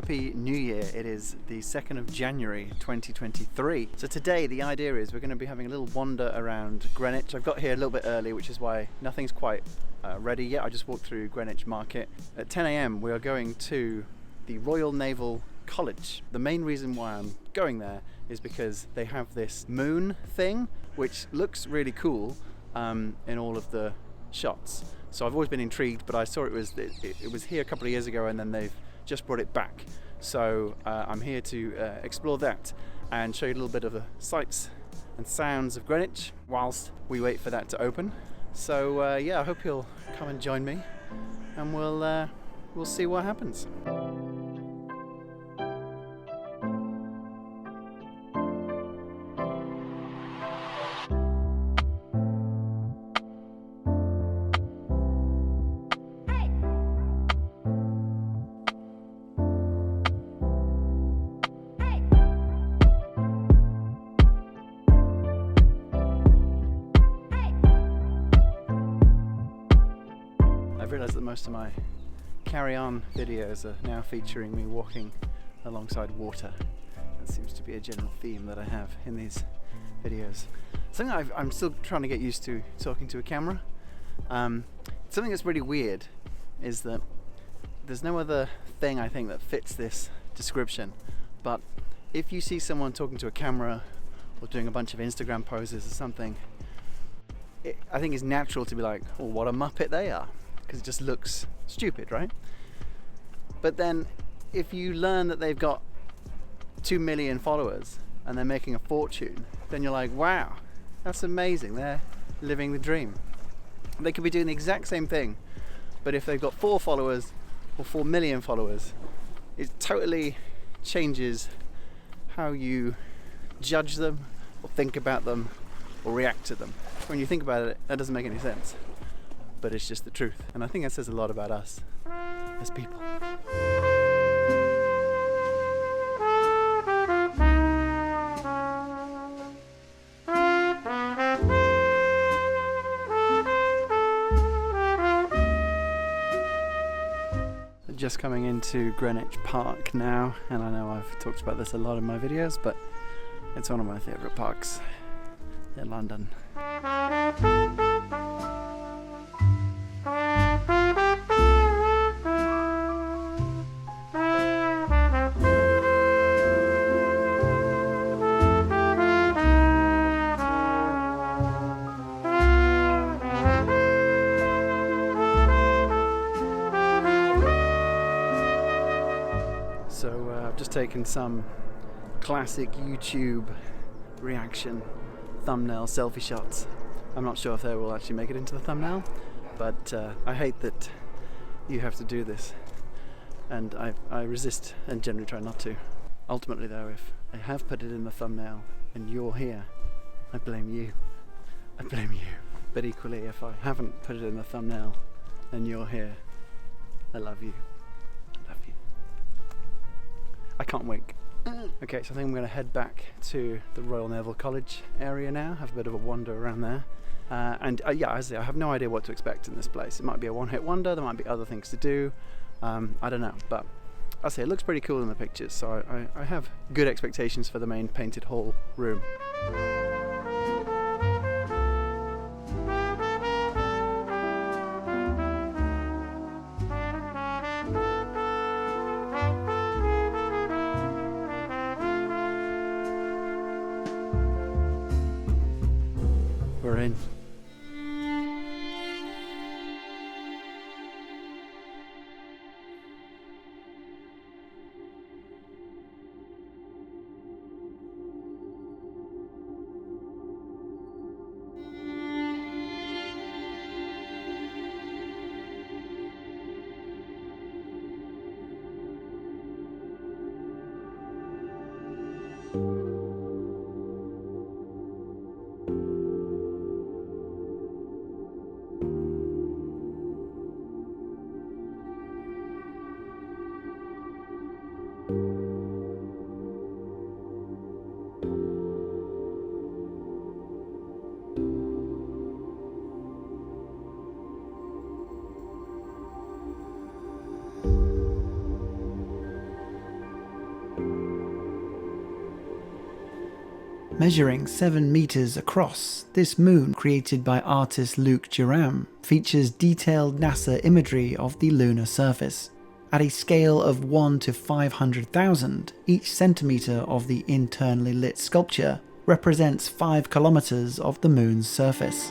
Happy New Year. It is the 2nd of January 2023. So today the idea is we're going to be having a little wander around Greenwich. I've got here a little bit early, which is why nothing's quite ready yet. I just walked through Greenwich Market. At 10 AM we are going to the Royal Naval College. The main reason why I'm going there is because they have this moon thing which looks really cool in all of the shots. So I've always been intrigued, but I saw it was here a couple of years ago and then they've just brought it back. So I'm here to explore that and show you a little bit of the sights and sounds of Greenwich whilst we wait for that to open. So yeah, I hope you'll come and join me and we'll see what happens. I've realised that most of my carry-on videos are now featuring me walking alongside water. That seems to be a general theme that I have in these videos. Something I'm still trying to get used to talking to a camera. Something that's really weird is that there's no other thing I think that fits this description, but if you see someone talking to a camera or doing a bunch of Instagram poses or something, I think it's natural to be like, oh, what a muppet they are. Because it just looks stupid, right? But then if you learn that they've got 2 million followers and they're making a fortune, then you're like, wow, that's amazing. They're living the dream. They could be doing the exact same thing, but if they've got 4 followers or 4 million followers, it totally changes how you judge them or think about them or react to them. When you think about it, that doesn't make any sense. But it's just the truth, and I think that says a lot about us as people. Just coming into Greenwich Park now, and I know I've talked about this a lot in my videos, but it's one of my favourite parks in London. So I've just taken some classic YouTube reaction thumbnail selfie shots. I'm not sure if they will actually make it into the thumbnail, but I hate that you have to do this, and I resist and generally try not to. Ultimately though, if I have put it in the thumbnail and you're here, I blame you. I blame you. But equally, if I haven't put it in the thumbnail and you're here, I love you. I love you. I can't wink. Okay, so I think I'm going to head back to the Royal Naval College area now, have a bit of a wander around there. Yeah, as I say, I have no idea what to expect in this place. It might be a one-hit wonder, there might be other things to do, I don't know, but I say it looks pretty cool in the pictures, so I have good expectations for the main painted hall room. We're in. Measuring 7 meters across, this moon, created by artist Luc Duram, features detailed NASA imagery of the lunar surface. At a scale of 1 to 500,000, each centimeter of the internally lit sculpture represents 5 kilometers of the moon's surface.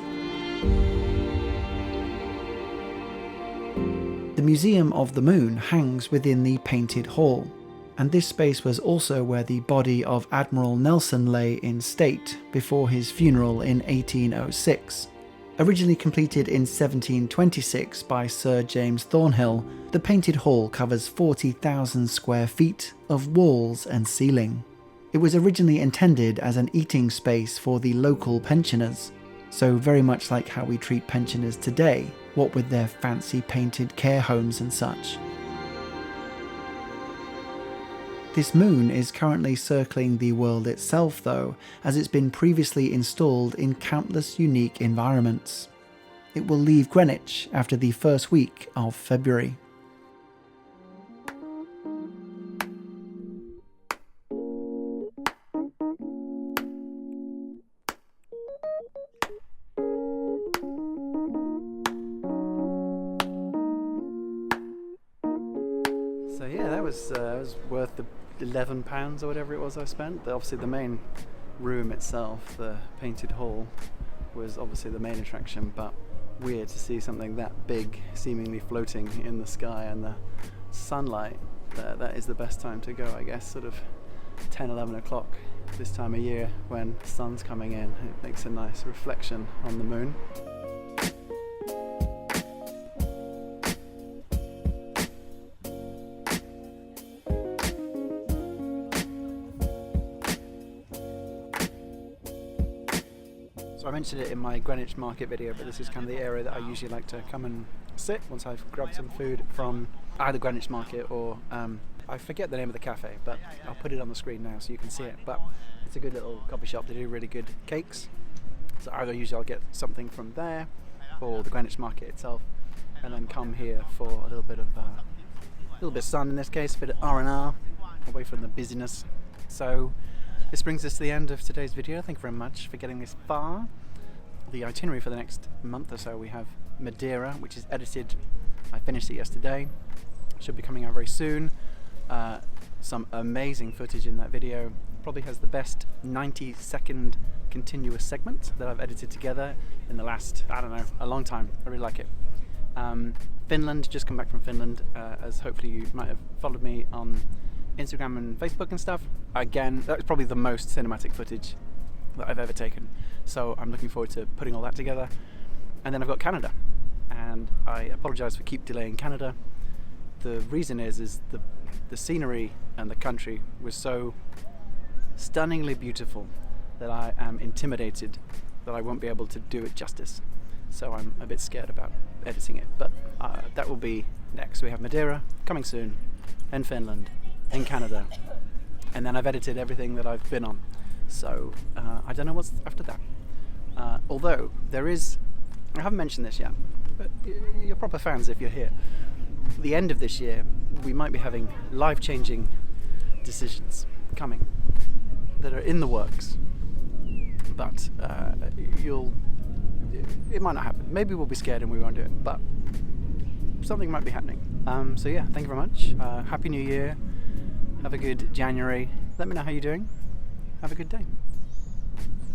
The Museum of the Moon hangs within the Painted Hall, and this space was also where the body of Admiral Nelson lay in state before his funeral in 1806. Originally completed in 1726 by Sir James Thornhill, the Painted Hall covers 40,000 square feet of walls and ceiling. It was originally intended as an eating space for the local pensioners, so very much like how we treat pensioners today, what with their fancy painted care homes and such. This moon is currently circling the world itself though, as it's been previously installed in countless unique environments. It will leave Greenwich after the first week of February. So yeah, that was worth the £11 or whatever it was I spent. Obviously the main room itself, the Painted Hall, was obviously the main attraction, but weird to see something that big seemingly floating in the sky and the sunlight. That is the best time to go, I guess, sort of 10, 11 o'clock this time of year when the sun's coming in. It makes a nice reflection on the moon. So I mentioned it in my Greenwich Market video, but this is kind of the area that I usually like to come and sit once I've grabbed some food from either Greenwich Market or I forget the name of the cafe, but I'll put it on the screen now so you can see it. But it's a good little coffee shop. They do really good cakes. So either usually I'll get something from there or the Greenwich Market itself, and then come here for a little bit of sun in this case, a bit of R&R away from the busyness. So this brings us to the end of today's video. Thank you very much for getting this far. The itinerary for the next month or so, we have Madeira, which is edited. I finished it yesterday. Should be coming out very soon. Some amazing footage in that video. Probably has the best 90-second continuous segment that I've edited together in the last, I don't know, a long time. I really like it. Finland, just come back from Finland, as hopefully you might have followed me on Instagram and Facebook and stuff. Again, that's probably the most cinematic footage that I've ever taken, so I'm looking forward to putting all that together. And then I've got Canada, and I apologize for keep delaying Canada. The reason is the scenery and the country was so stunningly beautiful that I am intimidated that I won't be able to do it justice, so I'm a bit scared about editing it, but that will be next. We have Madeira coming soon, and Finland, in Canada, and then I've edited everything that I've been on, so I don't know what's after that. Although there is, I haven't mentioned this yet, but you're proper fans if you're here. The end of this year, we might be having life-changing decisions coming that are in the works, but it might not happen. Maybe we'll be scared and we won't do it, but something might be happening. So yeah, thank you very much. Happy New Year. Have a good January. Let me know how you're doing. Have a good day.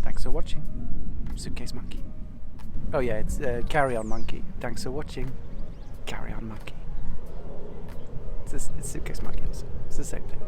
Thanks for watching. Suitcase Monkey. Oh yeah, it's Carry On Monkey. Thanks for watching. Carry On Monkey. It's Suitcase Monkey also. It's the same thing.